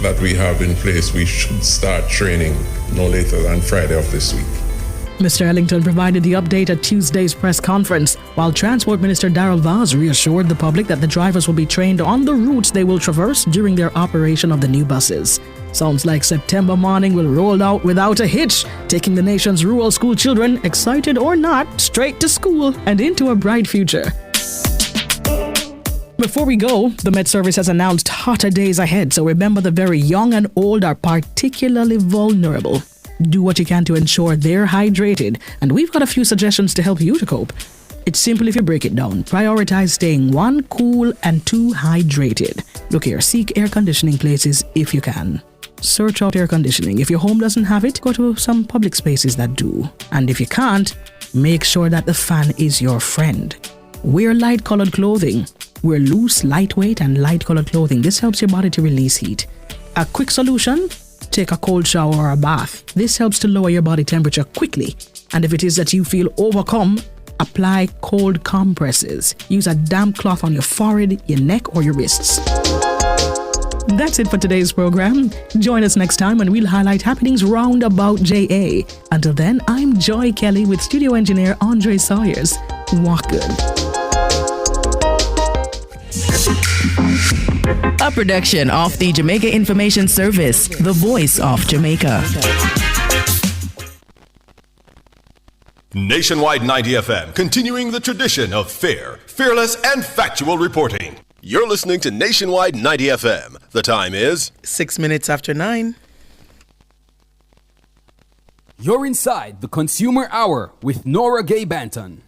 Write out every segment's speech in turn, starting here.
that we have in place, we should start training no later than Friday of this week. Mr. Ellington provided the update at Tuesday's press conference, while Transport Minister Darrell Vaz reassured the public that the drivers will be trained on the routes they will traverse during their operation of the new buses. Sounds like September morning will roll out without a hitch, taking the nation's rural school children, excited or not, straight to school and into a bright future. Before we go, the Met Service has announced hotter days ahead, so remember the very young and old are particularly vulnerable. Do what you can to ensure they're hydrated, and we've got a few suggestions to help you to cope. It's simple if you break it down. Prioritize staying 1, cool, and 2, hydrated. Look here, seek air conditioning places if you can. Search out air conditioning. If your home doesn't have it, go to some public spaces that do. And if you can't, make sure that the fan is your friend. Wear light-colored clothing. Wear loose, lightweight, and light-colored clothing. This helps your body to release heat. A quick solution? Take a cold shower or a bath. This helps to lower your body temperature quickly. And if it is that you feel overcome, apply cold compresses. Use a damp cloth on your forehead, your neck, or your wrists. That's it for today's program. Join us next time when we'll highlight happenings round about JA. Until then, I'm Joy Kelly with studio engineer Andre Sawyers. Walk good. A production of the Jamaica Information Service, the voice of Jamaica. Nationwide 90 FM, continuing the tradition of fair, fearless, and factual reporting. You're listening to Nationwide 90 FM. The time is 6 minutes after 9. You're inside the Consumer Hour with Nora Gay Banton.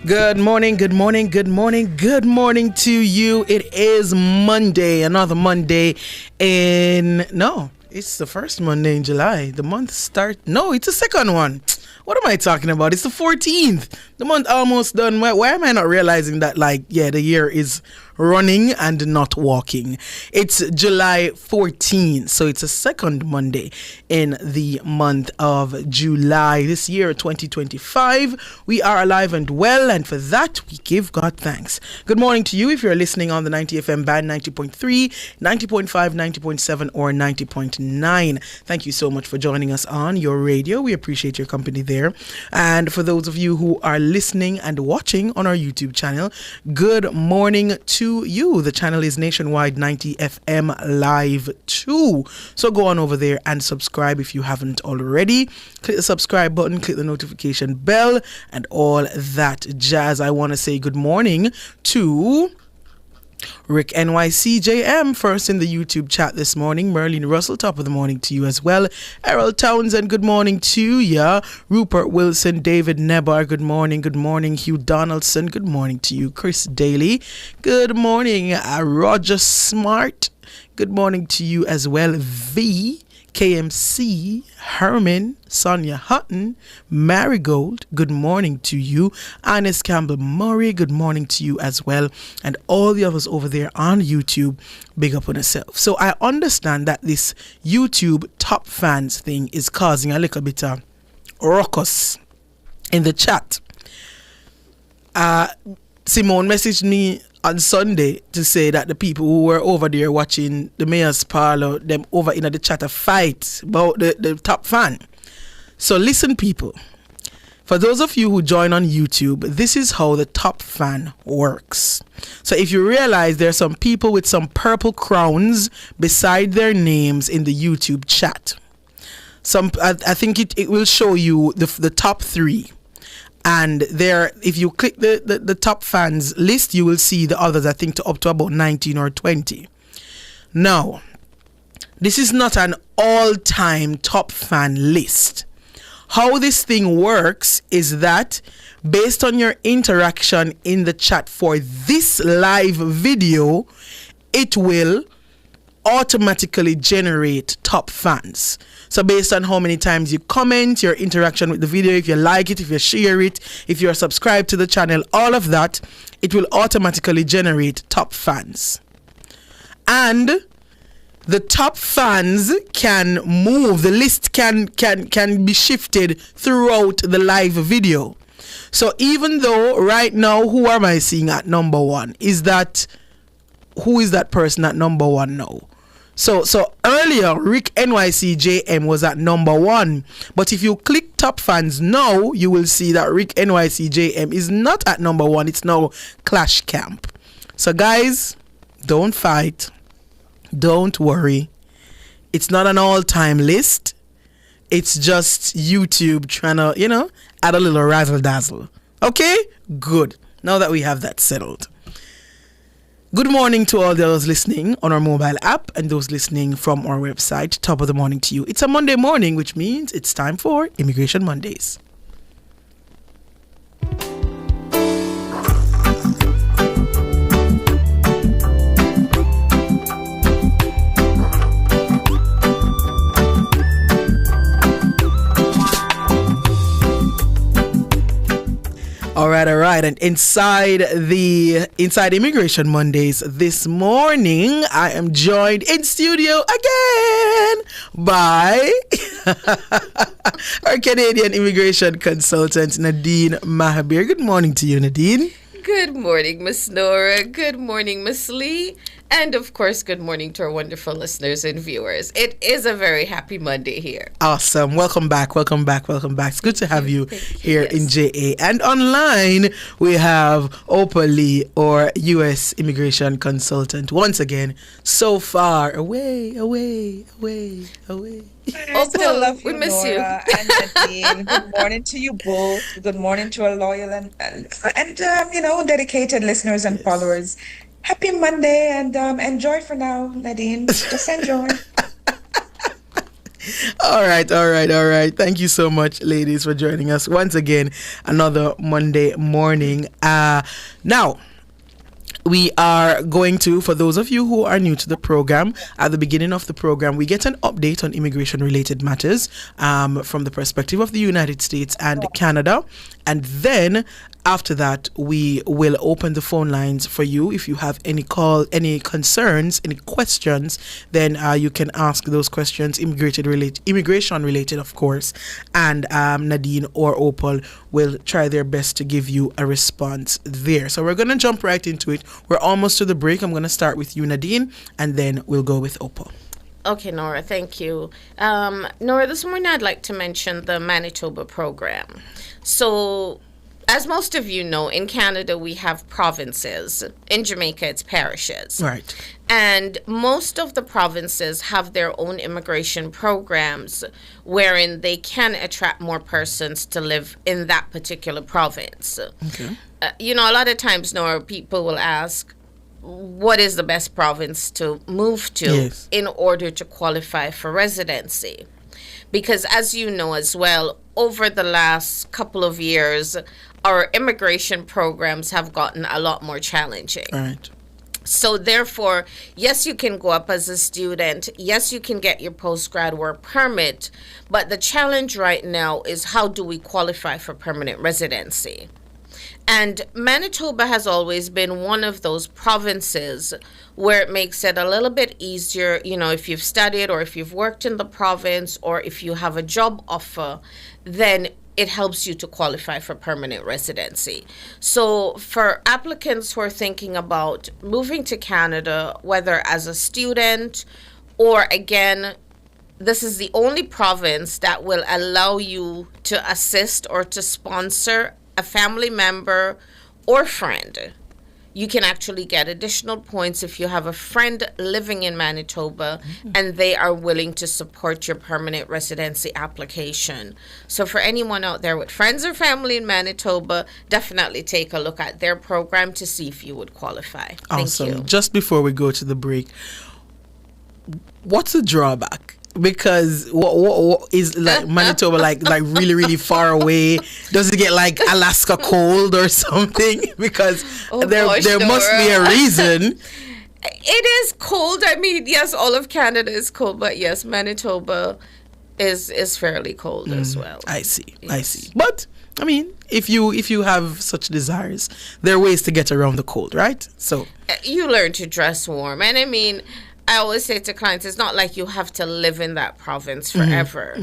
Good morning, good morning, good morning, good morning to you. It is Monday, another Monday it's the first Monday in July. The month it's the second one. What am I talking about? It's the 14th. The month almost done. Why am I not realizing that, the year is running and not walking? It's July 14th, so it's a second Monday in the month of July. This year, 2025, we are alive and well, and for that, we give God thanks. Good morning to you if you're listening on the 90 FM band, 90.3, 90.5, 90.7, or 90.9. Thank you so much for joining us on your radio. We appreciate your company there. And for those of you who are listening and watching on our YouTube channel, good morning to you. The channel is Nationwide 90 FM Live 2. So go on over there and subscribe if you haven't already. Click the subscribe button, click the notification bell, and all that jazz. I want to say good morning to Rick NYCJM first in the YouTube chat this morning. Merlin Russell, top of the morning to you as well. Errol Townsend, good morning to ya. Rupert Wilson, David Nebar, good morning. Good morning. Hugh Donaldson, good morning to you. Chris Daly, good morning. Roger Smart, good morning to you as well. V. KMC, Herman, Sonia Hutton, Marigold, good morning to you. Ernest Campbell Murray, good morning to you as well. And all the others over there on YouTube, big up on yourself. So I understand that this YouTube top fans thing is causing a little bit of ruckus in the chat. Simone messaged me on Sunday to say that the people who were over there watching the mayor's parlor, them over in the chat, a fight about the top fan. So listen, people. For those of you who join on YouTube, this is how the top fan works. So if you realize there are some people with some purple crowns beside their names in the YouTube chat. I think it will show you the top 3. And there, if you click the top fans list, you will see the others, I think, up to about 19 or 20. Now, this is not an all-time top fan list. How this thing works is that based on your interaction in the chat for this live video, it will automatically generate top fans. So based on how many times you comment, your interaction with the video, if you like it, if you share it, if you're subscribed to the channel, all of that, it will automatically generate top fans. And the top fans can move. The list can be shifted throughout the live video. So even though right now, who am I seeing at number 1? Who is that person at number 1 now? So earlier, Rick NYCJM was at number 1. But if you click top fans now, you will see that Rick NYCJM is not at number 1. It's now Clash Camp. So guys, don't fight. Don't worry. It's not an all-time list. It's just YouTube trying to, add a little razzle-dazzle. Okay? Good. Now that we have that settled. Good morning to all those listening on our mobile app and those listening from our website. Top of the morning to you. It's a Monday morning, which means it's time for Immigration Mondays. All right. And inside Immigration Mondays this morning, I am joined in studio again by our Canadian immigration consultant, Nadine Mahabir. Good morning to you, Nadine. Good morning, Miss Nora. Good morning, Miss Lee. And of course, good morning to our wonderful listeners and viewers. It is a very happy Monday here. Awesome. Welcome back. It's good to have you here in JA. And online, we have Opal Lee, or U.S. immigration consultant. Once again, so far away. I still love you, we miss Nora you. And Nadine. Good morning to you both. Good morning to our loyal and dedicated listeners and followers. Happy Monday, and enjoy for now, Nadine. Just enjoy. All right. Thank you so much, ladies, for joining us once again. Another Monday morning. Now, we are going to, for those of you who are new to the program, at the beginning of the program, we get an update on immigration-related matters from the perspective of the United States and Canada. And then after that, we will open the phone lines for you. If you have any concerns, any questions, then you can ask those questions, immigration-related, of course. And Nadine or Opal will try their best to give you a response there. So we're going to jump right into it. We're almost to the break. I'm going to start with you, Nadine, and then we'll go with Opal. Okay, Nora, thank you. Nora, this morning I'd like to mention the Manitoba program. So, as most of you know, in Canada we have provinces. In Jamaica, it's parishes. Right. And most of the provinces have their own immigration programs wherein they can attract more persons to live in that particular province. Okay. A lot of times, Nora, people will ask, what is the best province to move to in order to qualify for residency? Because as you know as well, over the last couple of years, our immigration programs have gotten a lot more challenging. Right. So therefore, yes, you can go up as a student. Yes, you can get your postgrad work permit. But the challenge right now is, how do we qualify for permanent residency? And Manitoba has always been one of those provinces where it makes it a little bit easier, if you've studied or if you've worked in the province or if you have a job offer, then it helps you to qualify for permanent residency. So for applicants who are thinking about moving to Canada, whether as a student or, again, this is the only province that will allow you to assist or to sponsor a family member or friend. You can actually get additional points if you have a friend living in Manitoba and they are willing to support your permanent residency application. So for anyone out there with friends or family in Manitoba, definitely take a look at their program to see if you would qualify. Awesome. Thank you. Just before we go to the break, what's the drawback? Because what is like Manitoba like really really far away? Does it get like Alaska cold or something? Because there must be a reason. It is cold. I mean, yes, all of Canada is cold, but yes, Manitoba is fairly cold as well. I see. Yes. I see. But I mean, if you have such desires, there are ways to get around the cold, right? So you learn to dress warm, and I mean, I always say to clients, it's not like you have to live in that province forever.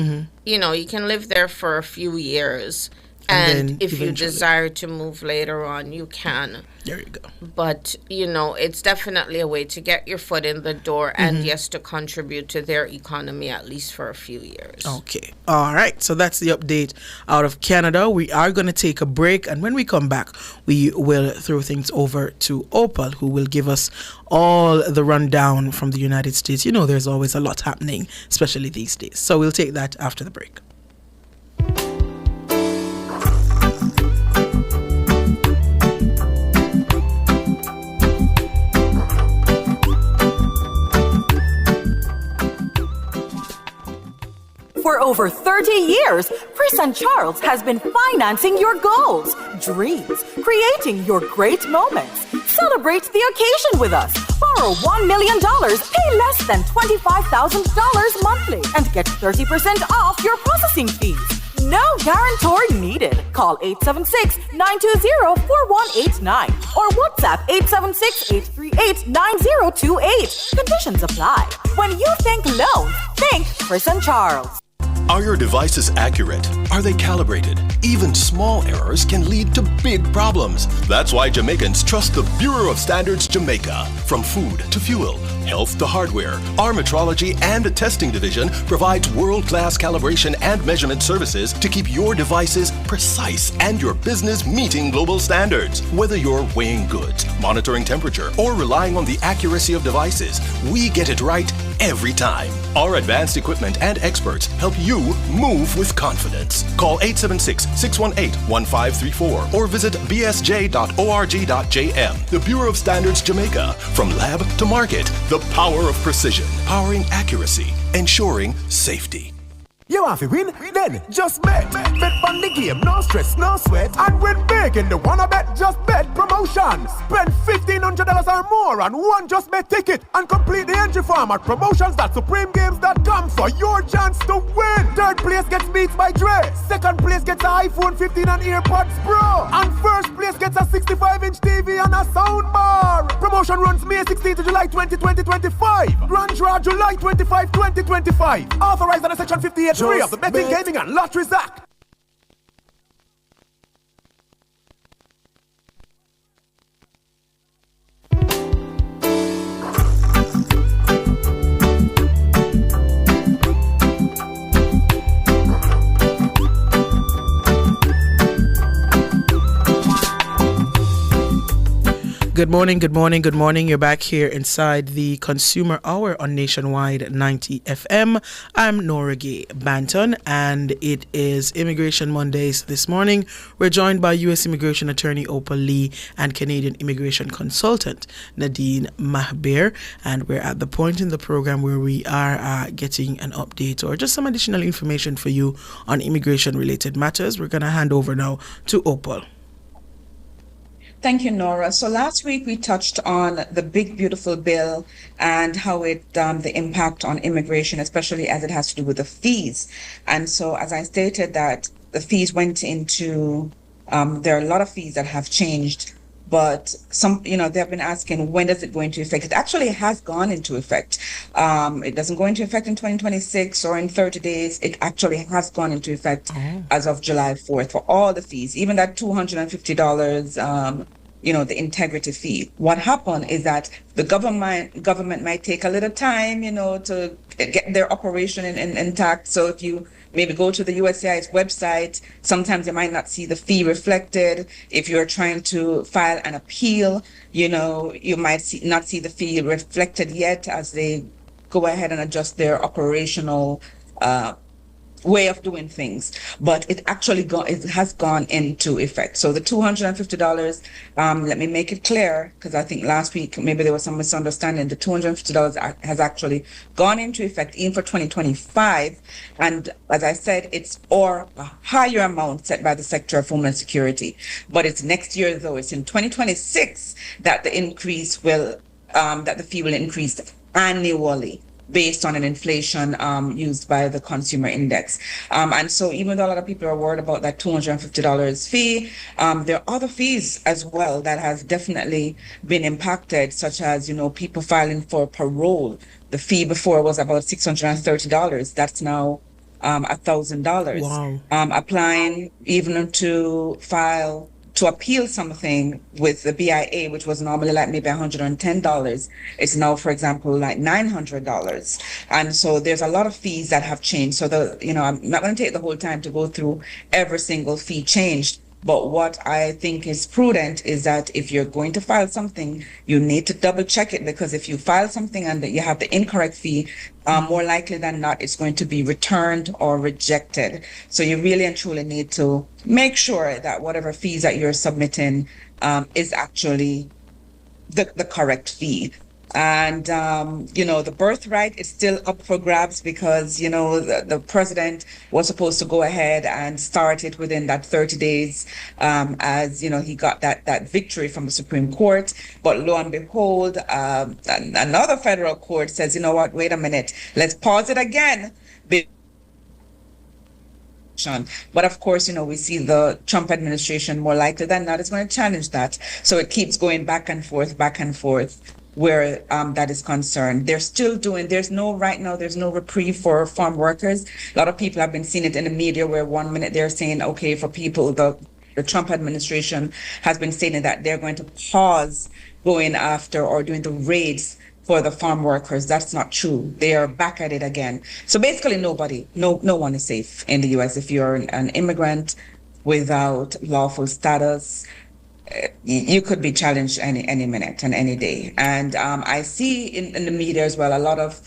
You know, you can live there for a few years, and if you desire to move later on, you can. There you go. But, you know, it's definitely a way to get your foot in the door and, yes, to contribute to their economy at least for a few years. Okay. All right. So that's the update out of Canada. We are going to take a break. And when we come back, we will throw things over to Opal, who will give us all the rundown from the United States. You know, there's always a lot happening, especially these days. So we'll take that after the break. For over 30 years, Chris and Charles has been financing your goals, dreams, creating your great moments. Celebrate the occasion with us. Borrow $1 million, pay less than $25,000 monthly, and get 30% off your processing fees. No guarantor needed. Call 876-920-4189 or WhatsApp 876-838-9028. Conditions apply. When you think loans, think Chris and Charles. Are your devices accurate? Are they calibrated? Even small errors can lead to big problems. That's why Jamaicans trust the Bureau of Standards Jamaica. From food to fuel, health to hardware, our metrology and testing division provides world-class calibration and measurement services to keep your devices precise and your business meeting global standards. Whether you're weighing goods, monitoring temperature, or relying on the accuracy of devices, we get it right every time. Our advanced equipment and experts help you move with confidence. Call 876-618-1534 or visit bsj.org.jm. The Bureau of Standards Jamaica. From lab to market, the power of precision, powering accuracy, ensuring safety. You want to win? Then just bet. Bet on the game, no stress, no sweat. And win big in the Wanna Bet Just Bet promotion. Spend $1,500 or more on one Just Bet ticket and complete the entry form at promotions.supremegames.com for your chance to win. Third place gets Beats by Dre. Second place gets an iPhone 15 and AirPods Pro. And first place gets a 65-inch TV and a soundbar. Promotion runs May 16 to July 20, 2025. Grand draw July 25, 2025. Authorized under Section 58. Of the Betting, Gaming and Lotteries Act. Good morning, good morning, good morning. You're back here inside the Consumer Hour on Nationwide 90 FM. I'm Nora Gay Banton, and it is Immigration Mondays this morning. We're joined by U.S. Immigration Attorney Opal Lee and Canadian Immigration Consultant Nadine Mahbir, and we're at the point in the program where we are getting an update or just some additional information for you on immigration-related matters. We're going to hand over now to Opal. Thank you, Nora. So last week we touched on the big, beautiful bill and how it, the impact on immigration, especially as it has to do with the fees. And so as I stated that the fees went into, there are a lot of fees that have changed but they've been asking, when does it go into effect? It actually has gone into effect. It doesn't go into effect in 2026 or in 30 days. It actually has gone into effect as of July 4th for all the fees, even that $250, the integrity fee. What happened is that the government might take a little time, to get their operation intact. So if you maybe go to the USCIS website, sometimes you might not see the fee reflected. If you're trying to file an appeal, you might not see the fee reflected yet as they go ahead and adjust their operational way of doing things. But it actually has gone into effect. So the $250, let me make it clear, because I think last week maybe there was some misunderstanding. The $250 has actually gone into effect even for 2025. And as I said, it's a higher amount set by the Secretary of Homeland Security. But it's next year, though. It's in 2026 that the increase that the fee will increase annually, based on an inflation used by the consumer index. And so even though a lot of people are worried about that $250 fee, there are other fees as well that has definitely been impacted, such as, people filing for parole. The fee before was about $630. That's now $1,000. Wow. Applying even to appeal something with the BIA, which was normally like maybe $110, it's now, for example, like $900. And so there's a lot of fees that have changed. So I'm not going to take the whole time to go through every single fee changed. But what I think is prudent is that if you're going to file something, you need to double check it, because if you file something and you have the incorrect fee, more likely than not, it's going to be returned or rejected. So you really and truly need to make sure that whatever fees that you're submitting is actually the correct fee. And, the birthright is still up for grabs because, the president was supposed to go ahead and start it within that 30 days as, he got that victory from the Supreme Court. But lo and behold, another federal court says, you know what, wait a minute, let's pause it again. But of course, we see the Trump administration more likely than not is going to challenge that. So it keeps going back and forth where that is concerned. There's no reprieve for farm workers. A lot of people have been seeing it in the media where 1 minute they're saying, okay, for people, the Trump administration has been stating that they're going to pause going after or doing the raids for the farm workers. That's not true. They are back at it again. So basically no one is safe in the U.S. If you're an immigrant without lawful status, you could be challenged any minute and any day. And I see in the media as well a lot of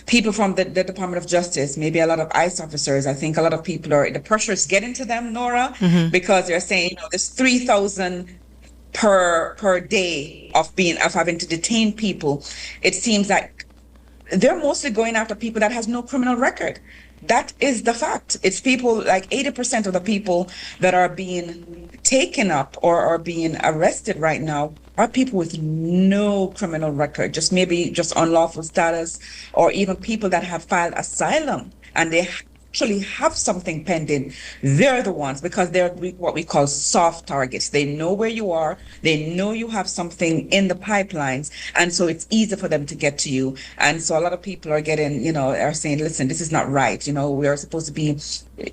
people from the Department of Justice, maybe a lot of ICE officers. I think a lot of people the pressure is getting to them, Nora, because they're saying, there's 3,000 per day of having to detain people. It seems like they're mostly going after people that has no criminal record. That is the fact. It's people, like 80% of the people that are being taken up or are being arrested right now are people with no criminal record, just unlawful status, or even people that have filed asylum and they actually have something pending. They're the ones, because they're what we call soft targets. They know where you are. They know you have something in the pipelines. And so it's easy for them to get to you. And so a lot of people are are saying, listen, this is not right. We are supposed to be,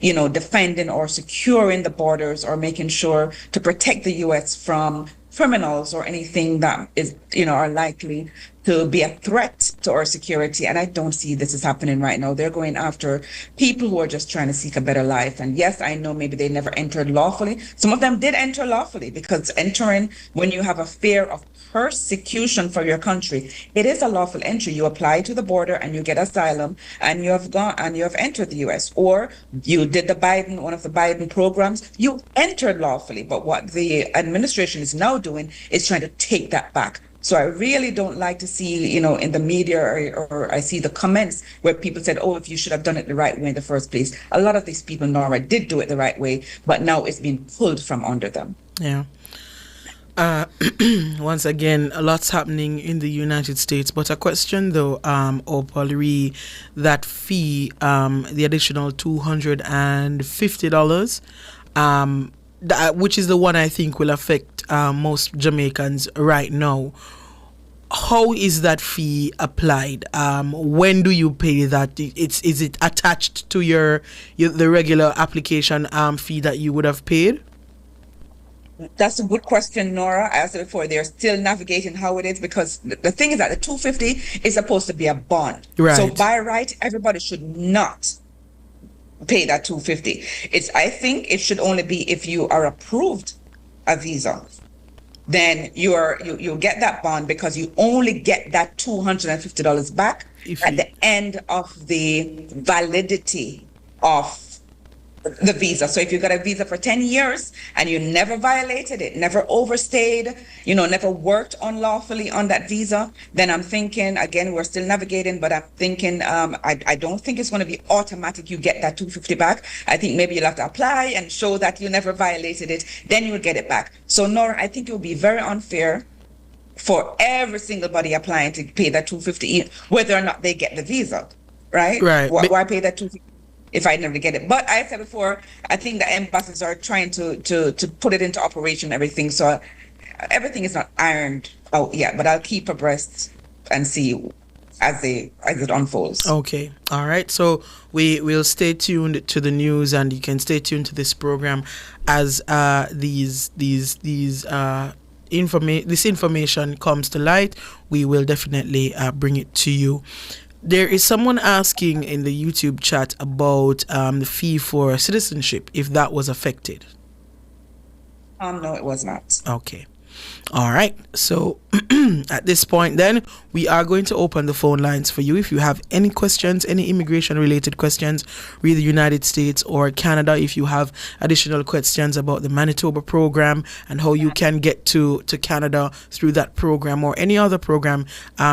defending or securing the borders or making sure to protect the U.S. from criminals or anything that is, are likely to be a threat to our security. And I don't see this is happening right now. They're going after people who are just trying to seek a better life. And yes, I know maybe they never entered lawfully. Some of them did enter lawfully, because entering when you have a fear of persecution for your country, it is a lawful entry. You apply to the border and you get asylum and you have entered the US, or you did one of the Biden programs, you entered lawfully. But what the administration is now doing is trying to take that back. So I really don't like to see, in the media or I see the comments where people said, oh, if you should have done it the right way in the first place. A lot of these people, Nora, did do it the right way, but now it's been pulled from under them. Yeah. Once again, a lot's happening in the United States. But a question though, Opal, that fee, the additional $250, which is the one I think will affect most Jamaicans right now. How is that fee applied? When do you pay that? Is it attached to the regular application fee that you would have paid? That's a good question, Nora. As I said before, they're still navigating how it is, because the thing is that the 250 is supposed to be a bond. Right. So by right, everybody should not pay that 250. I think it should only be if you are approved a visa. Then you'll get that bond, because you only get that $250 back at the end of the validity of the visa. So if you got a visa for 10 years and you never violated it, never overstayed, never worked unlawfully on that visa, then I'm thinking, again, we're still navigating, but I'm thinking, I don't think it's going to be automatic you get that 250 back. I think maybe you'll have to apply and show that you never violated it, then you'll get it back. So Nora, I think it would be very unfair for every single body applying to pay that 250, whether or not they get the visa, right? Right. Why pay that 250? If I never get it. But I said before, I think the embassies are trying to put it into operation, everything. So everything is not ironed out yet, but I'll keep abreast and see as it unfolds. Okay. All right. So we will stay tuned to the news, and you can stay tuned to this program as this information comes to light. We will definitely bring it to you. There is someone asking in the YouTube chat about the fee for citizenship, if that was affected. No, it was not. Okay. All right. So at this point, then, we are going to open the phone lines for you. If you have any questions, any immigration related questions, with the United States or Canada, if you have additional questions about the Manitoba program and how you can get to Canada through that program or any other program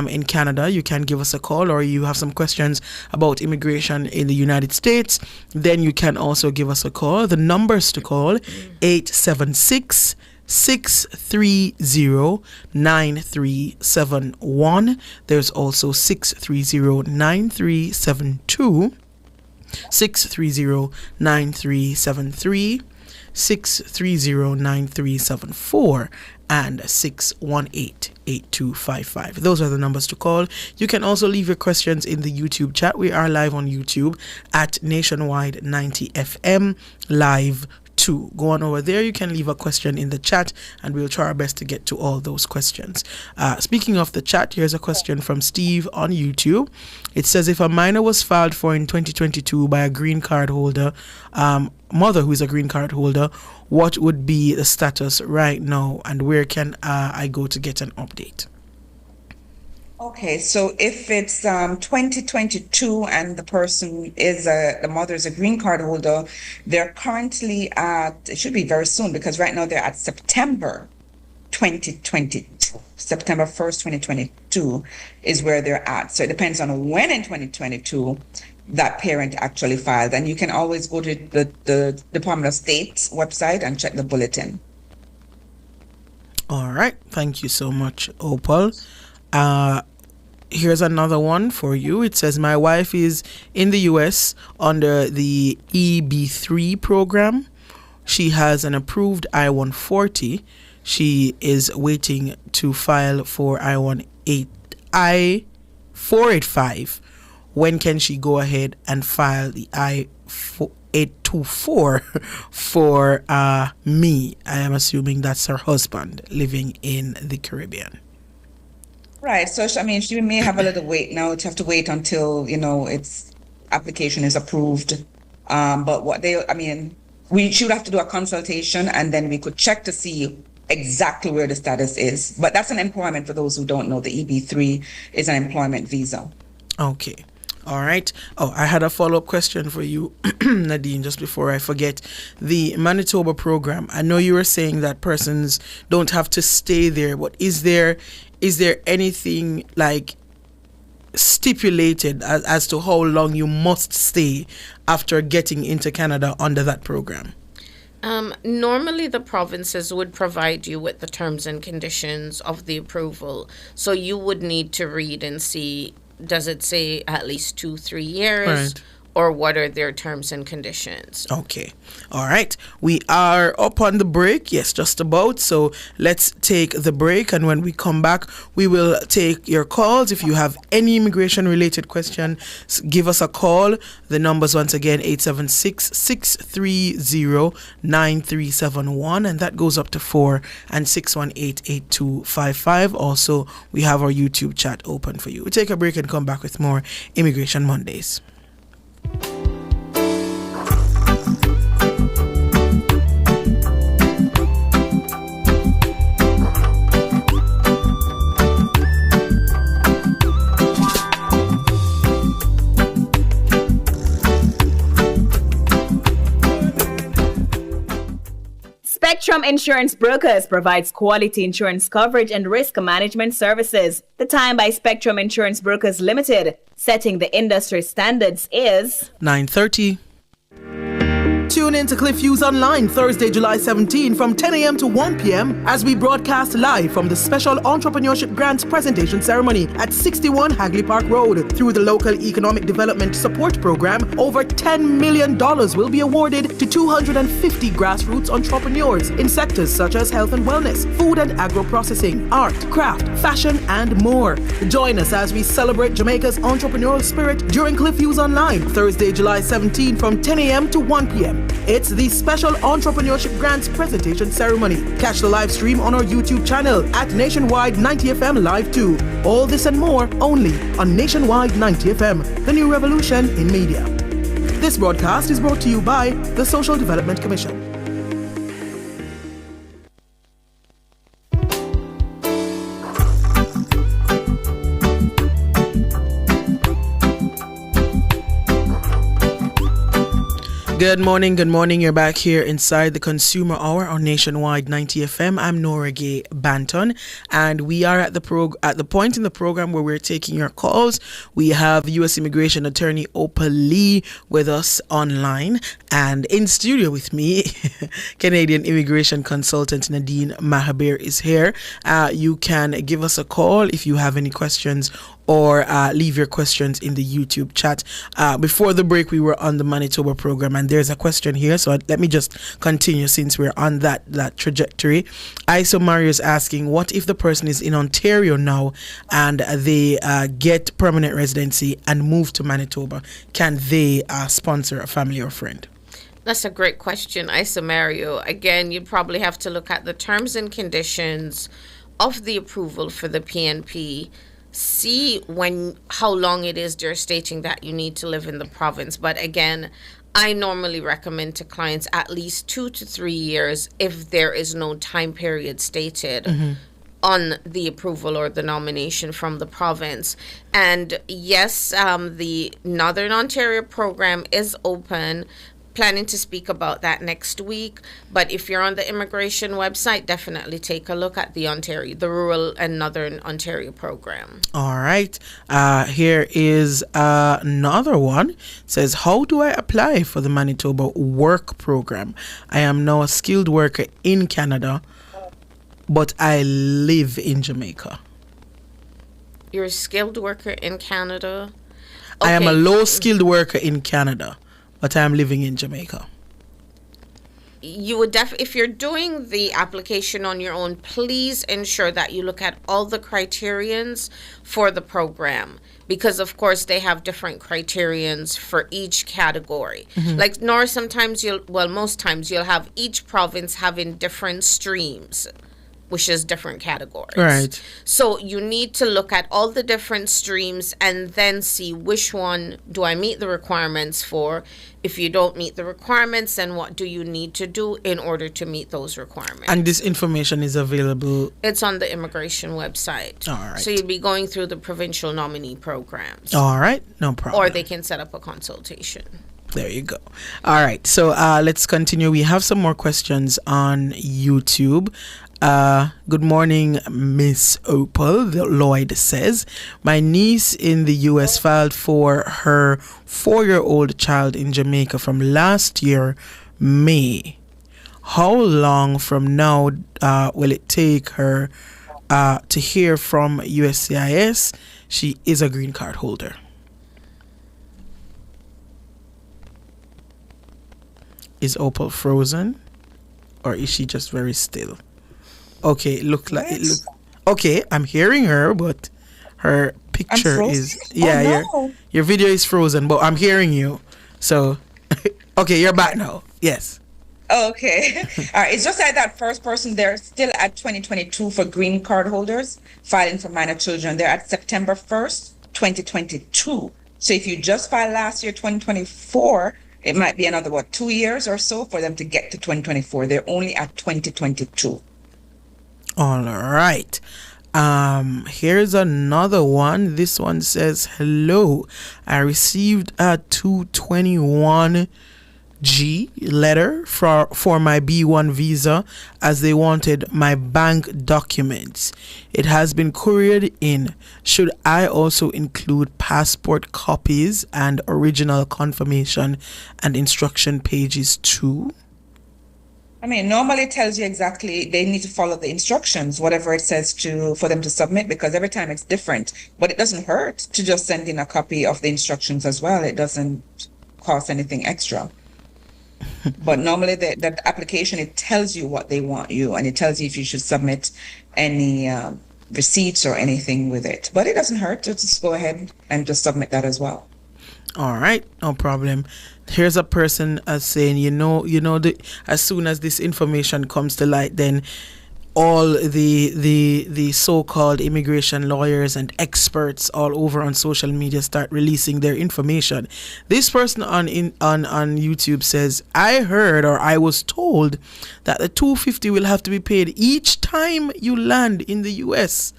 in Canada, you can give us a call. Or you have some questions about immigration in the United States, then you can also give us a call. The numbers to call, 876-630-9371. There's also 630-9372, 630-9373, 630-9374, and 618-8255. Those are the numbers to call. You can also leave your questions in the YouTube chat. We are live on YouTube at Nationwide 90 FM Live 2. Go on over there. You can leave a question in the chat, and we'll try our best to get to all those questions. Speaking of the chat, here's a question from Steve on YouTube. It says, if a minor was filed for in 2022 by a green card holder, mother who is a green card holder, what would be the status right now, and where can I go to get an update? Okay, so if it's 2022 and the person is the mother is a green card holder, they're currently at, it should be very soon, because right now they're at September 2022. September 1st, 2022 is where they're at. So it depends on when in 2022 that parent actually filed. And you can always go to the Department of State's website and check the bulletin. All right. Thank you so much, Opal. Here's another one for you. It says, my wife is in the U.S. under the EB3 program. She has an approved I-140. She is waiting to file for I-485. When can she go ahead and file the I-824 for me? I am assuming that's her husband living in the Caribbean. Right. So, I mean, she may have a little wait now. To have to wait until, its application is approved. But she would have to do a consultation, and then we could check to see exactly where the status is. But that's an employment, for those who don't know. The EB3 is an employment visa. Okay. All right. Oh, I had a follow-up question for you, Nadine, just before I forget. The Manitoba program, I know you were saying that persons don't have to stay there, but is there anything like stipulated as to how long you must stay after getting into Canada under that program? Normally the provinces would provide you with the terms and conditions of the approval. So you would need to read and see, does it say at least 2-3 years? Right. or what are their terms and conditions. Okay. All right. We are up on the break. Yes, just about. So let's take the break. And when we come back, we will take your calls. If you have any immigration related question, give us a call. The numbers once again, 876-630-9371. And that goes up to 4 and 618-8255. Also, we have our YouTube chat open for you. We'll take a break and come back with more Immigration Mondays. Spectrum Insurance Brokers provides quality insurance coverage and risk management services. The time by Spectrum Insurance Brokers Limited, setting the industry standards, is 9:30. Tune in to Cliff Hughes Online Thursday, July 17 from 10 a.m. to 1 p.m. as we broadcast live from the Special Entrepreneurship Grants Presentation Ceremony at 61 Hagley Park Road. Through the Local Economic Development Support Program, over $10 million will be awarded to 250 grassroots entrepreneurs in sectors such as health and wellness, food and agro-processing, art, craft, fashion, and more. Join us as we celebrate Jamaica's entrepreneurial spirit during Cliff Hughes Online Thursday, July 17 from 10 a.m. to 1 p.m. It's the Special Entrepreneurship Grants Presentation Ceremony. Catch the live stream on our YouTube channel at Nationwide 90 FM Live 2. All this and more only on Nationwide 90 FM, the new revolution in media. This broadcast is brought to you by the Social Development Commission. Good morning. You're back here inside the Consumer Hour on Nationwide 90 FM. I'm Nora Gay Banton, and we are at the point in the program where we're taking your calls. We have U.S. Immigration Attorney Opal Lee with us online, and in studio with me, Canadian Immigration Consultant Nadine Mahabir is here. You can give us a call if you have any questions, or leave your questions in the YouTube chat. Before the break, we were on the Manitoba program, and there's a question here, so let me just continue since we're on that trajectory. Iso Mario is asking, what if the person is in Ontario now and they get permanent residency and move to Manitoba? Can they sponsor a family or friend? That's a great question, Iso Mario. Again, you'd probably have to look at the terms and conditions of the approval for the PNP. See how long it is they're stating that you need to live in the province. But again, I normally recommend to clients at least 2 to 3 years if there is no time period stated on the approval or the nomination from the province. And yes, the Northern Ontario program is open. Planning to speak about that next week, but if you're on the immigration website, definitely take a look at the Rural and Northern Ontario program. All right. Here is another one. It says, how do I apply for the Manitoba work program? I am now a skilled worker in Canada, but I live in Jamaica. You're a skilled worker in Canada? Okay. I am a low skilled worker in Canada, but I'm living in Jamaica. You would if you're doing the application on your own, please ensure that you look at all the criterions for the program, because of course they have different criterions for each category. Like Nora, most times you'll have each province having different streams, which is different categories. Right. So you need to look at all the different streams and then see which one do I meet the requirements for. If you don't meet the requirements, then what do you need to do in order to meet those requirements? And this information is available? It's on the immigration website. All right. So you'll be going through the provincial nominee programs. All right. No problem. Or they can set up a consultation. There you go. All right. So let's continue. We have some more questions on YouTube. Good morning, Miss Opal. Lloyd says, my niece in the U.S. filed for her 4-year-old child in Jamaica from last year, May. How long from now will it take her to hear from USCIS? She is a green card holder. Is Opal frozen, or is she just very still? Okay, it look. Okay, I'm hearing her, but her picture is your video is frozen, but I'm hearing you. So, okay, you're back now. Yes. Okay. All right. It's just like that first person. They're still at 2022 for green card holders filing for minor children. They're at September 1st, 2022. So if you just filed last year, 2024, it might be another, 2 years or so for them to get to 2024. They're only at 2022. All right. Here's another one. This one says, hello. I received a 221G letter for my B1 visa as they wanted my bank documents. It has been couriered in. Should I also include passport copies and original confirmation and instruction pages too? I mean, normally it tells you exactly, they need to follow the instructions, whatever it says for them to submit, because every time it's different. But it doesn't hurt to just send in a copy of the instructions as well. It doesn't cost anything extra. But normally the application, it tells you what they want you, and it tells you if you should submit any receipts or anything with it. But it doesn't hurt to just go ahead and just submit that as well. All right, no problem. Here's a person saying, as soon as this information comes to light, then all the so-called immigration lawyers and experts all over on social media start releasing their information. This person on YouTube says, I heard, or I was told, that the $250 will have to be paid each time you land in the U.S.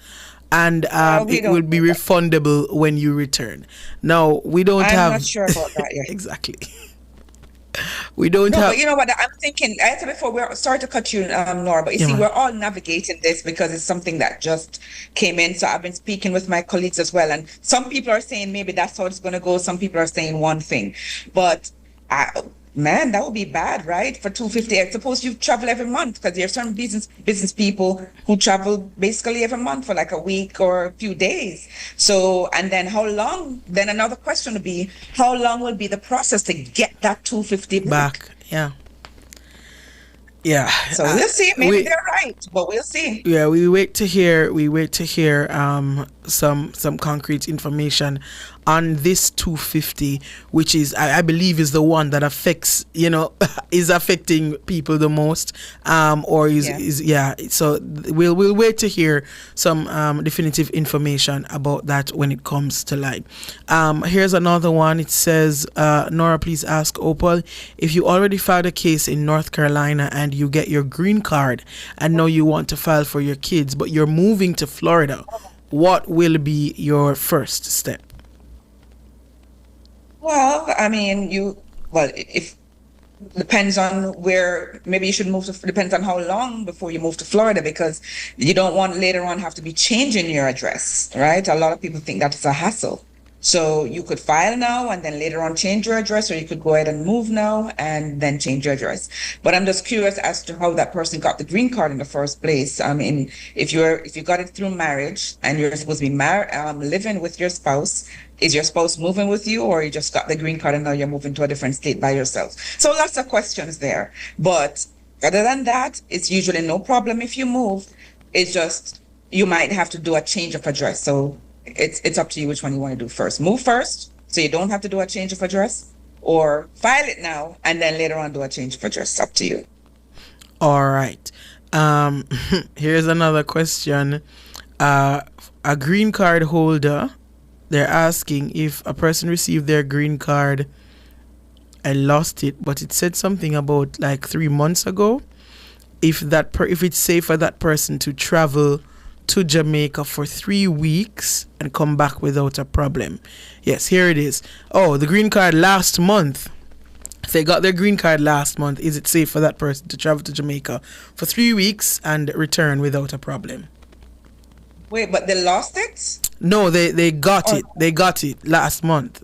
and it will be refundable when you return. Now, we don't I'm not sure about that yet. Exactly. We don't have. But you know what? I'm thinking. I said before. We're sorry to cut you, Nora, but you see, we're all navigating this because it's something that just came in. So I've been speaking with my colleagues as well, and some people are saying maybe that's how it's going to go. Some people are saying one thing, but man, that would be bad, right? For $250, I suppose you travel every month, because there are some business people who travel basically every month for like a week or a few days. So, and then how long? Then another question would be, how long will be the process to get that $250 back? Yeah. So we'll see. Maybe they're right, but we'll see. Yeah, we wait to hear some concrete information on this 250, which is I believe is the one that affects, is affecting people the most, so we'll wait to hear some definitive information about that when it comes to light. Here's another one. It says, Nora, please ask Opal, if you already filed a case in North Carolina and you get your green card and now you want to file for your kids, but you're moving to Florida, what will be your first step? Well, I mean, if depends on where, maybe you should move to, depends on how long before you move to Florida, because you don't want later on have to be changing your address, right? A lot of people think that it's a hassle. So you could file now and then later on change your address, or you could go ahead and move now and then change your address. But I'm just curious as to how that person got the green card in the first place. I mean, if you got it through marriage and you're supposed to be living with your spouse, is your spouse moving with you, or you just got the green card and now you're moving to a different state by yourself? So lots of questions there. But other than that, it's usually no problem if you move. It's just you might have to do a change of address. So it's up to you which one you want to do first. Move first, so you don't have to do a change of address, or file it now and then later on do a change of address. Up to you. All right. Here's another question. A green card holder, they're asking if a person received their green card and lost it, but it said something about like 3 months ago. If it's safe for that person to travel to Jamaica for 3 weeks and come back without a problem. Yes, here it is. Oh, the green card last month. If they got their green card last month, is it safe for that person to travel to Jamaica for 3 weeks and return without a problem? Wait, but they lost it? No, they got it. They got it last month.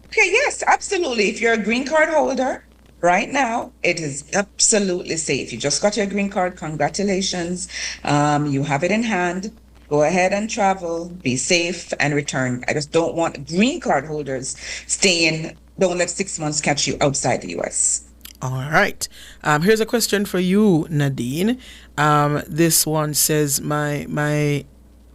Okay, yes, absolutely. If you're a green card holder, right now, it is absolutely safe. You just got your green card. Congratulations. You have it in hand. Go ahead and travel. Be safe and return. I just don't want green card holders don't let 6 months catch you outside the U.S. All right. Here's a question for you, Nadine. This one says, my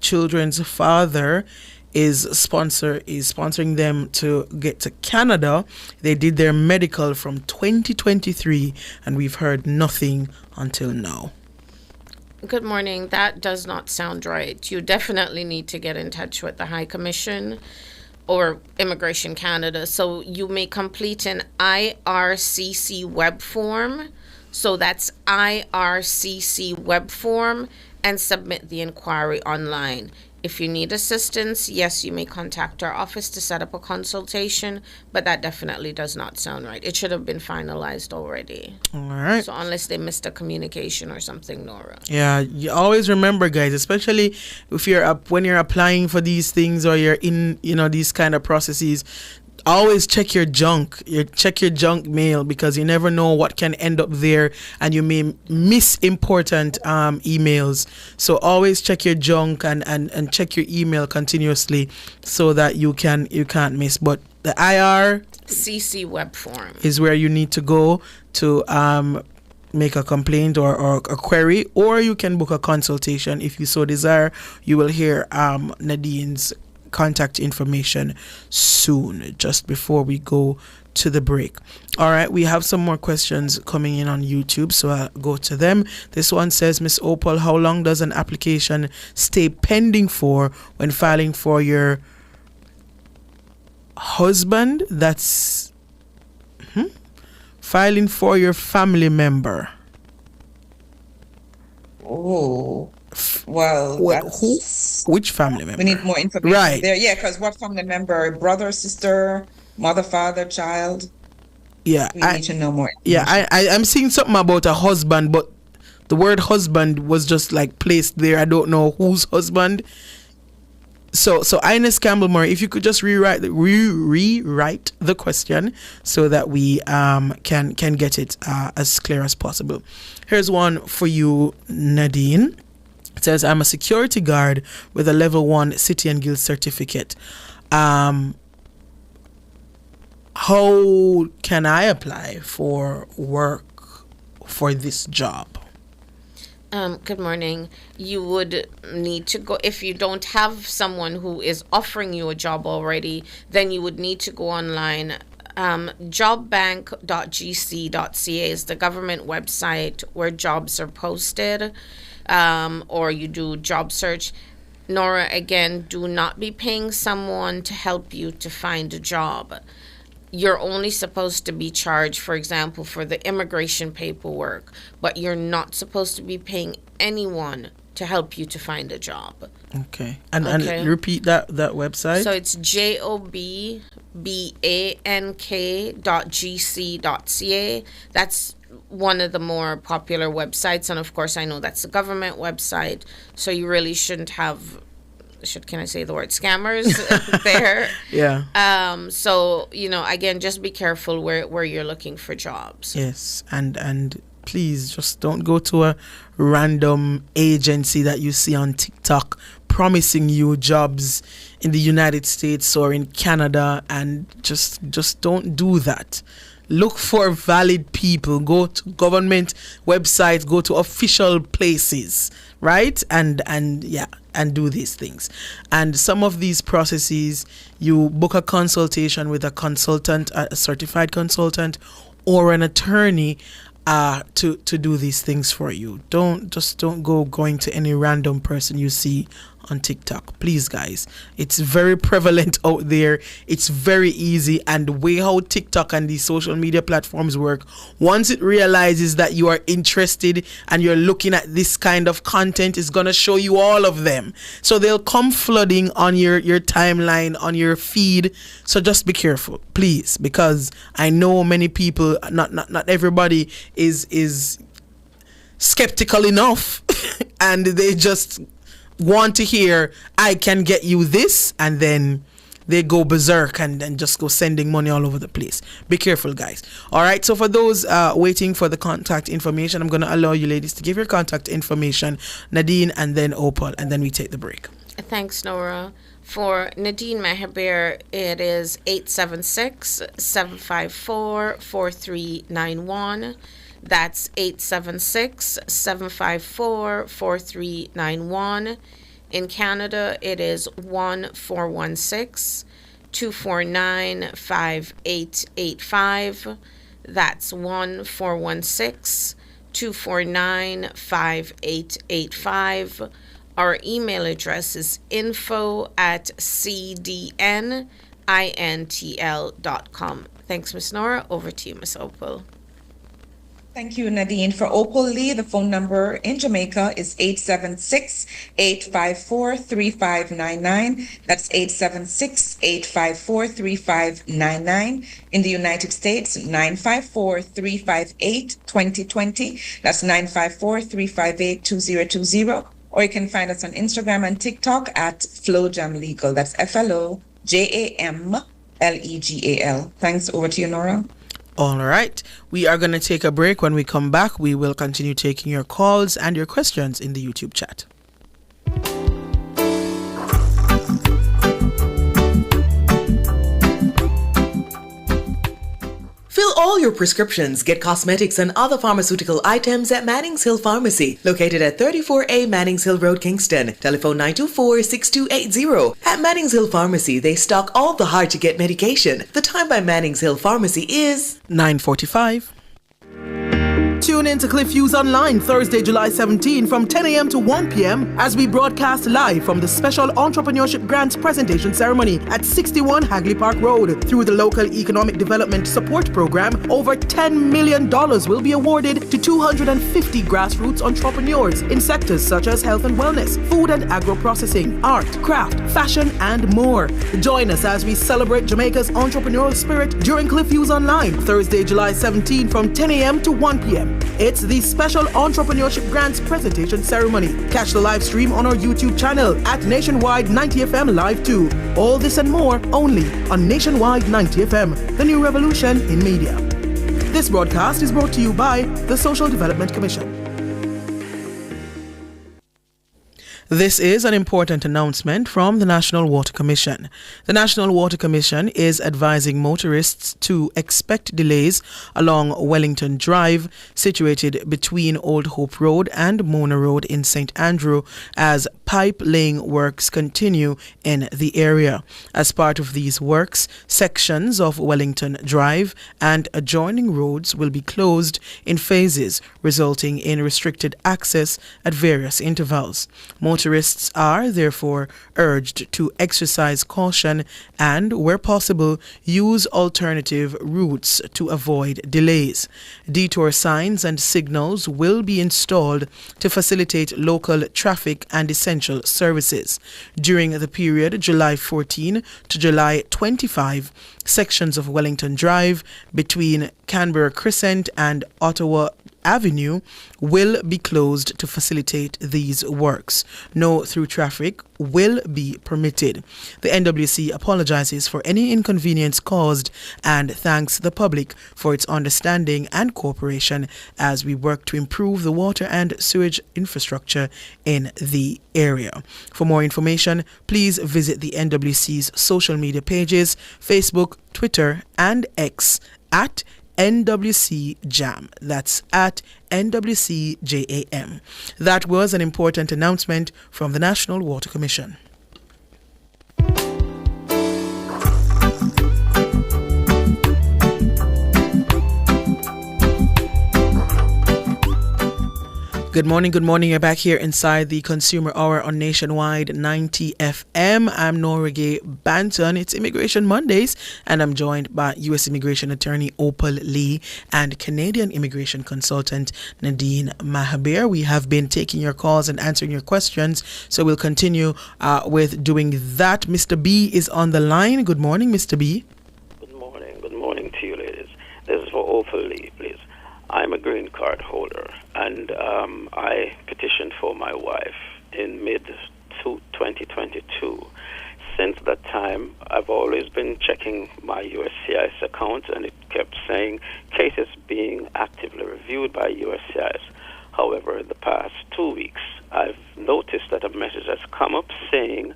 children's father is sponsoring them to get to Canada. They did their medical from 2023, and we've heard nothing until now. Good morning. That does not sound right. You definitely need to get in touch with the High Commission or Immigration Canada. So you may complete an IRCC web form. So that's IRCC web form, and submit the inquiry online. If you need assistance, yes, you may contact our office to set up a consultation, but that definitely does not sound right. It should have been finalized already. All right. So unless they missed a communication or something, Nora. Yeah, you always remember, guys, especially if you're up when you're applying for these things or you're in, these kind of processes. Always check your junk. Check your junk mail, because you never know what can end up there, and you may miss important emails. So always check your junk and check your email continuously so that you can't miss. But the IRCC web form is where you need to go to make a complaint or a query, or you can book a consultation if you so desire. You will hear Nadine's contact information soon, just before we go to the break. All right, we have some more questions coming in on YouTube, so I'll go to them. This one says, Miss Opal, how long does an application stay pending for when filing for your husband? That's filing for your family member. Oh, well, which family member? We need more information Right. there. Yeah, because what family member? Brother, sister, mother, father, child? Yeah, We need to know more. Yeah, I'm seeing something about a husband, but the word husband was just like placed there. I don't know whose husband. So Ines Campbell Murray, if you could just rewrite the question so that we can get it as clear as possible. Here's one for you, Nadine. It says, I'm a security guard with a level 1 City and Guild certificate. How can I apply for work for this job? Good morning. You would need to go, if you don't have someone who is offering you a job already, then you would need to go online. Jobbank.gc.ca is the government website where jobs are posted, or you do job search. Nora, again, do not be paying someone to help you to find a job. You're only supposed to be charged, for example, for the immigration paperwork, but you're not supposed to be paying anyone to help you to find a job. Okay. And repeat that website. So it's jobbank.gc.ca. That's one of the more popular websites, and of course I know that's the government website, so you really shouldn't have, can I say the word scammers there? Yeah. So, again, just be careful where you're looking for jobs. Yes. And please just don't go to a random agency that you see on TikTok promising you jobs in the United States or in Canada, and just don't do that. Look for valid people. Go to government websites, go to official places, right? And do these things. And some of these processes, you book a consultation with a consultant, a certified consultant, or an attorney to do these things for you. Don't go going to any random person you see on TikTok. Please, guys. It's very prevalent out there. It's very easy. And the way how TikTok and these social media platforms work, once it realizes that you are interested and you're looking at this kind of content, it's going to show you all of them. So they'll come flooding on your timeline, on your feed. So just be careful, please, because I know many people, not everybody is skeptical enough and they just want to hear, I can get you this, and then they go berserk and just go sending money all over the place. Be careful, guys. All right, so for those waiting for the contact information, I'm going to allow you ladies to give your contact information, Nadine and then Opal, and then we take the break. Thanks, Nora. For Nadine Mahabir, it is 876-754-4391. That's 876-754-4391. In Canada, it is 1-416-249-5885. That's 1-416-249-5885. Our email address is info@cdnintl.com. Thanks, Miss Nora. Over to you, Miss Opal. Thank you, Nadine. For Opal Lee, the phone number in Jamaica is 876-854-3599. That's 876-854-3599. In the United States, 954-358-2020. That's 954-358-2020. Or you can find us on Instagram and TikTok at FlowJam Legal. That's FLOJAMLEGAL. Thanks. Over to you, Nora. All right. We are going to take a break. When we come back, we will continue taking your calls and your questions in the YouTube chat. Fill all your prescriptions, get cosmetics and other pharmaceutical items at Mannings Hill Pharmacy, located at 34A Mannings Hill Road, Kingston. Telephone 924-6280. At Mannings Hill Pharmacy, they stock all the hard-to-get medication. The time by Mannings Hill Pharmacy is 9:45. Tune in to Cliff Views Online Thursday, July 17 from 10 a.m. to 1 p.m. as we broadcast live from the Special Entrepreneurship Grants Presentation Ceremony at 61 Hagley Park Road. Through the Local Economic Development Support Program, over $10 million will be awarded to 250 grassroots entrepreneurs in sectors such as health and wellness, food and agro-processing, art, craft, fashion, and more. Join us as we celebrate Jamaica's entrepreneurial spirit during Cliff Views Online Thursday, July 17 from 10 a.m. to 1 p.m. It's the Special Entrepreneurship Grants Presentation Ceremony. Catch the live stream on our YouTube channel at Nationwide 90 FM Live 2. All this and more only on Nationwide 90 FM, the new revolution in media. This broadcast is brought to you by the Social Development Commission. This is an important announcement from the National Water Commission. The National Water Commission is advising motorists to expect delays along Wellington Drive, situated between Old Hope Road and Mona Road in St. Andrew, as pipe laying works continue in the area. As part of these works, sections of Wellington Drive and adjoining roads will be closed in phases, resulting in restricted access at various intervals. Motorists are therefore urged to exercise caution and, where possible, use alternative routes to avoid delays. Detour signs and signals will be installed to facilitate local traffic and essential services. During the period July 14 to July 25, sections of Wellington Drive between Canberra Crescent and Ottawa Avenue will be closed to facilitate these works. No through traffic will be permitted. The NWC apologizes for any inconvenience caused and thanks the public for its understanding and cooperation as we work to improve the water and sewage infrastructure in the area. For more information, please visit the NWC's social media pages, Facebook, Twitter, and X at NWC Jam. That's at NWC JAM. That was an important announcement from the National Water Commission. Good morning. You're back here inside the Consumer Hour on Nationwide 90 FM. I'm Nora Gay Banton. It's Immigration Mondays, and I'm joined by U.S. Immigration Attorney Opal Lee and Canadian Immigration Consultant Nadine Mahabir. We have been taking your calls and answering your questions, so we'll continue with doing that. Mr. B is on the line. Good morning, Mr. B. Good morning to you, ladies. This is for Opal Lee, please. I'm a green card holder, and I petitioned for my wife in mid-2022. Since that time, I've always been checking my USCIS account, and it kept saying cases being actively reviewed by USCIS. However, in the past 2 weeks, I've noticed that a message has come up saying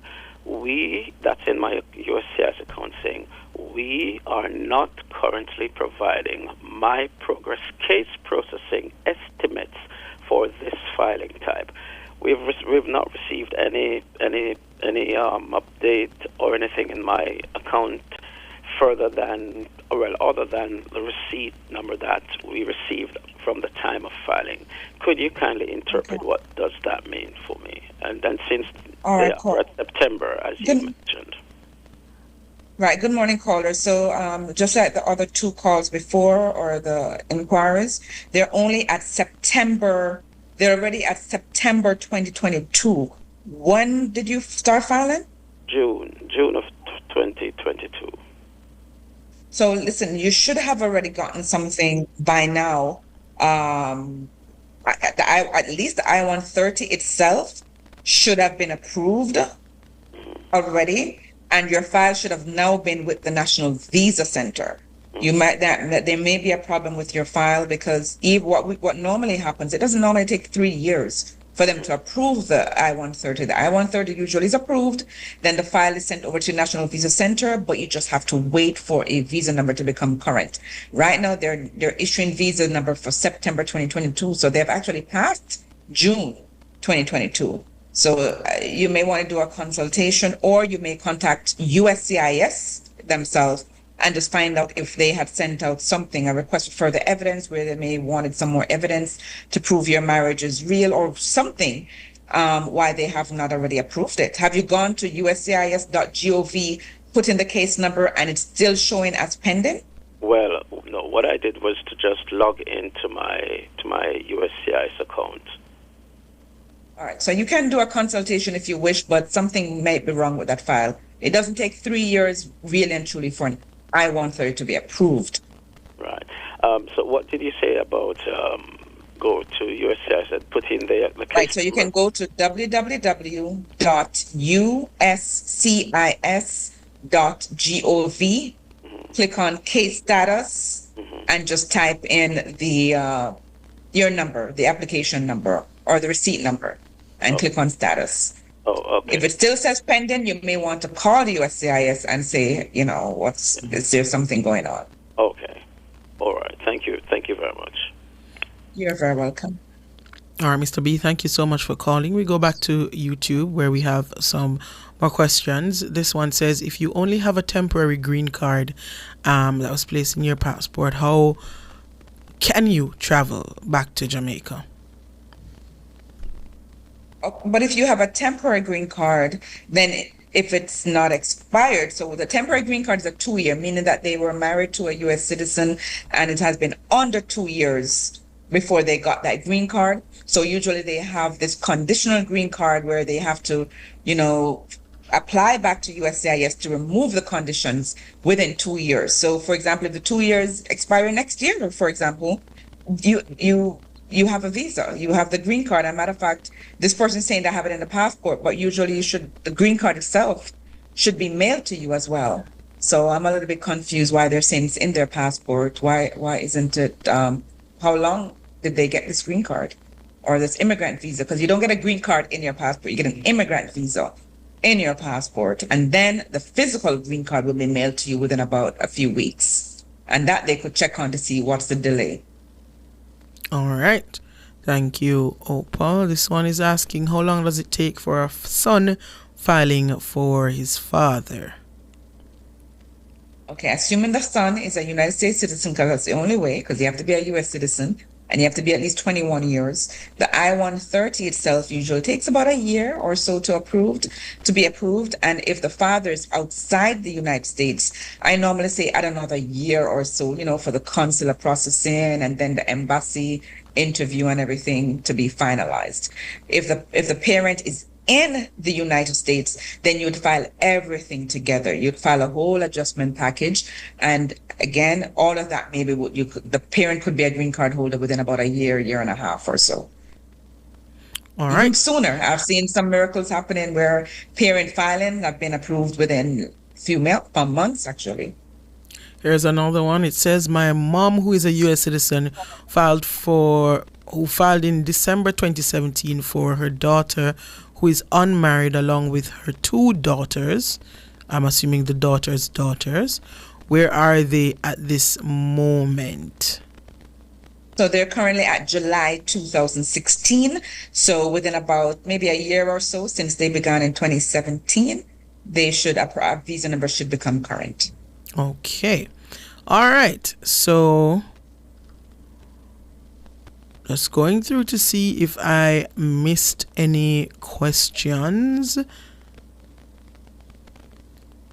that's in my USCIS account saying, we are not currently providing my progress case processing estimates for this filing type. We've not received any update or anything in my account other than the receipt number that we received from the time of filing. Could you kindly interpret what does that mean for me? And then since they are at September, as you mentioned. Right. Good morning, caller. So just like the other two calls before or the inquiries, they're only at September. They're already at September 2022. When did you start filing? June of 2022. So listen, you should have already gotten something by now. At least the I-130 itself should have been approved already, and your file should have now been with the National Visa Center. You might that there may be a problem with your file because what normally happens, it doesn't normally take 3 years for them to approve the I-130. The I-130 usually is approved, then the file is sent over to National Visa Center, but you just have to wait for a visa number to become current. Right now, they're issuing visa number for September 2022, so they've actually passed June 2022. So you may want to do a consultation, or you may contact USCIS themselves and just find out if they had sent out something, a request for further evidence, where they may wanted some more evidence to prove your marriage is real or something, why they have not already approved it. Have you gone to uscis.gov, put in the case number, and it's still showing as pending? Well, no, what I did was to just log into my USCIS account. All right, so you can do a consultation if you wish, but something may be wrong with that file. It doesn't take 3 years, really and truly, for an I-130 to be approved. Right. So what did you say about go to USCIS and put in the case? Right, so you can go to www.uscis.gov, click on case status, and just type in the your number, the application number, or the receipt number, and click on status. Oh, okay. If it still says pending, you may want to call the USCIS and say, is there something going on? Okay. All right. Thank you. Thank you very much. You're very welcome. All right, Mr. B, thank you so much for calling. We go back to YouTube where we have some more questions. This one says, if you only have a temporary green card that was placed in your passport, how can you travel back to Jamaica? But if you have a temporary green card, then if it's not expired, so the temporary green card is a 2-year, meaning that they were married to a U.S. citizen and it has been under 2 years before they got that green card. So usually they have this conditional green card where they have to, apply back to USCIS to remove the conditions within 2 years. So for example, if the 2 years expire next year, for example, you have a visa, you have the green card. As a matter of fact, this person is saying they have it in the passport, but usually the green card itself should be mailed to you as well. So I'm a little bit confused why they're saying it's in their passport. Why isn't it, how long did they get this green card or this immigrant visa? Because you don't get a green card in your passport, you get an immigrant visa in your passport, and then the physical green card will be mailed to you within about a few weeks. And that they could check on to see what's the delay. All right. Thank you, Opal. This one is asking, how long does it take for a son filing for his father? Okay, assuming the son is a United States citizen, because that's the only way, because you have to be a U.S. citizen and you have to be at least 21 years. The I-130 itself usually takes about a year or so to be approved. And if the father is outside the United States, I normally say add another year or so, for the consular processing and then the embassy interview and everything to be finalized. If the parent is in the United States, then you'd file everything together. You'd file a whole adjustment package. And again, all of that, maybe the parent could be a green card holder within about a year and a half or so. All right. Even sooner. I've seen some miracles happening where parent filing have been approved within a few months, actually. Here's another one. It says, my mom, who is a U.S. citizen, filed in December 2017 for her daughter, who is unmarried along with her 2 daughters. I'm assuming the daughters' daughters. Where are they at this moment? So they're currently at July 2016. So within about maybe a year or so since they began in 2017, they should, a visa number should become current. Okay. All right. So just going through to see if I missed any questions.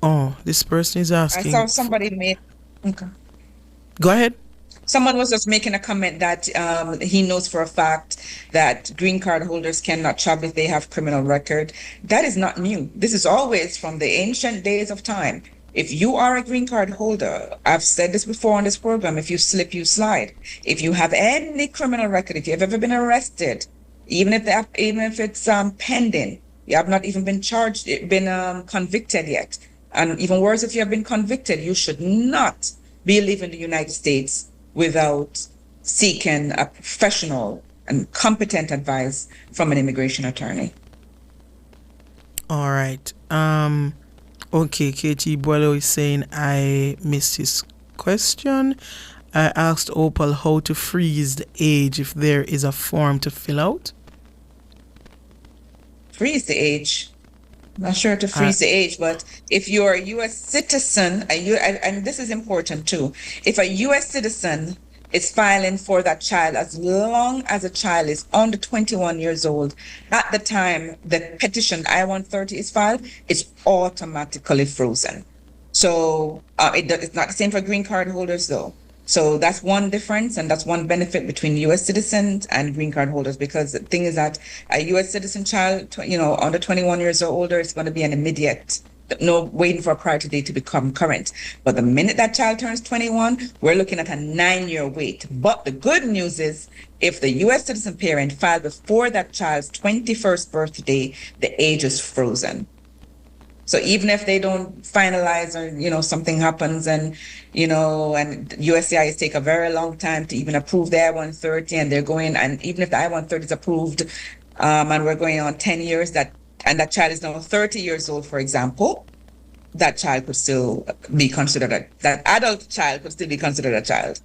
Oh, this person is asking. I saw somebody make. Okay. Go ahead. Someone was just making a comment that he knows for a fact that green card holders cannot travel if they have criminal record. That is not new. This is always from the ancient days of time. If you are a green card holder, I've said this before on this program, if you slip, you slide. If you have any criminal record, if you've ever been arrested, even if it's pending, you have not even been charged, convicted yet. And even worse, if you have been convicted, you should not be leaving the United States without seeking a professional and competent advice from an immigration attorney. All right. Okay, KT Boilo is saying I missed his question. I asked Opal how to freeze the age if there is a form to fill out. Freeze the age? Not sure to freeze the age, but if you're a U.S. citizen, and this is important too, if a U.S. citizen is filing for that child, as long as a child is under 21 years old, at the time the petition I-130 is filed, it's automatically frozen. So it's not the same for green card holders though. So that's one difference, and that's one benefit between U.S. citizens and green card holders, because the thing is that a U.S. citizen child, under 21 years or older, is going to be an immediate, no waiting for a priority date to become current. But the minute that child turns 21, we're looking at a 9-year wait. But the good news is, if the U.S. citizen parent filed before that child's 21st birthday, the age is frozen. So even if they don't finalize or, something happens and USCIS take a very long time to even approve the I-130, and they're going, and even if the I-130 is approved and we're going on 10 years, that child is now 30 years old, for example, that child could still be considered, that adult child could still be considered a child.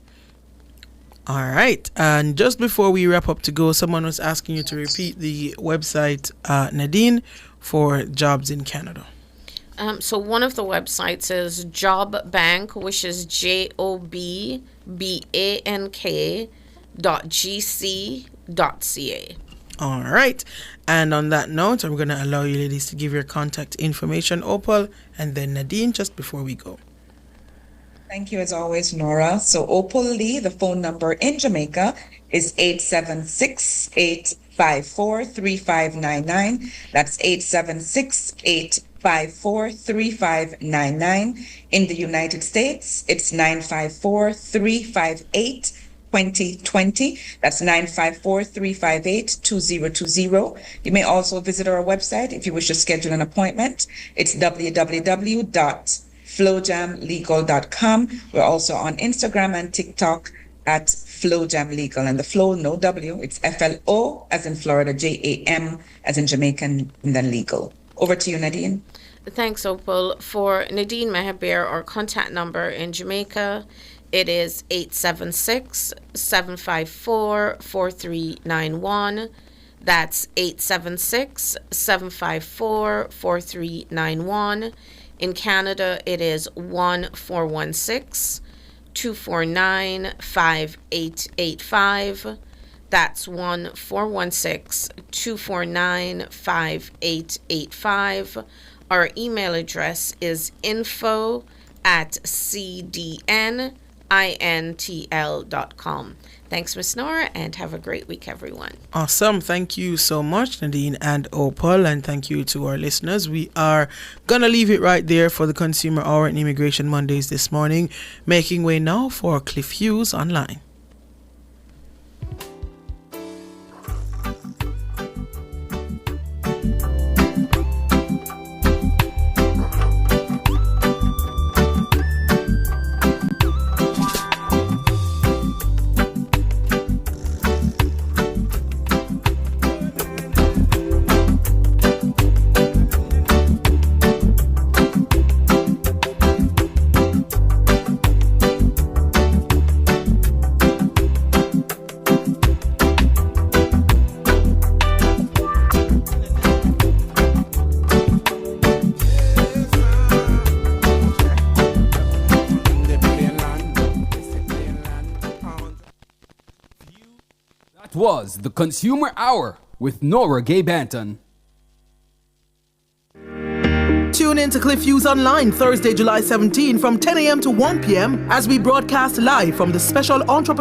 All right. And just before we wrap up to go, someone was asking you to repeat the website, Nadine, for jobs in Canada. So one of the websites is Job Bank, which is jobbank.gc.ca. All right. And on that note, I'm going to allow you ladies to give your contact information, Opal, and then Nadine, just before we go. Thank you as always, Nora. So Opal Lee, the phone number in Jamaica is 876-854-3599. That's 876-854-3599. In the United States, it's 954-358-2020. That's 954-358-2020. You may also visit our website if you wish to schedule an appointment. It's www.flowjamlegal.com. We're also on Instagram and TikTok at FlowJamLegal. And the flow, no W, it's FLO as in Florida, JAM as in Jamaican, and then legal. Over to you, Nadine. Thanks, Opal. For Nadine Mehabir, our contact number in Jamaica, it is 876-754-4391. That's 876-754-4391. In Canada, it is 1-416-249-5885. That's 1-416-249-5885. Our email address is info@cdnintl.com. Thanks, Ms. Nora, and have a great week, everyone. Awesome. Thank you so much, Nadine and Opal, and thank you to our listeners. We are going to leave it right there for the Consumer Hour and Immigration Mondays this morning, making way now for Cliff Hughes Online. That was the Consumer Hour with Nora Gay Banton. Tune in to Cliff Hughes Online Thursday, July 17 from 10 a.m. to 1 p.m. as we broadcast live from the Special Entrepreneur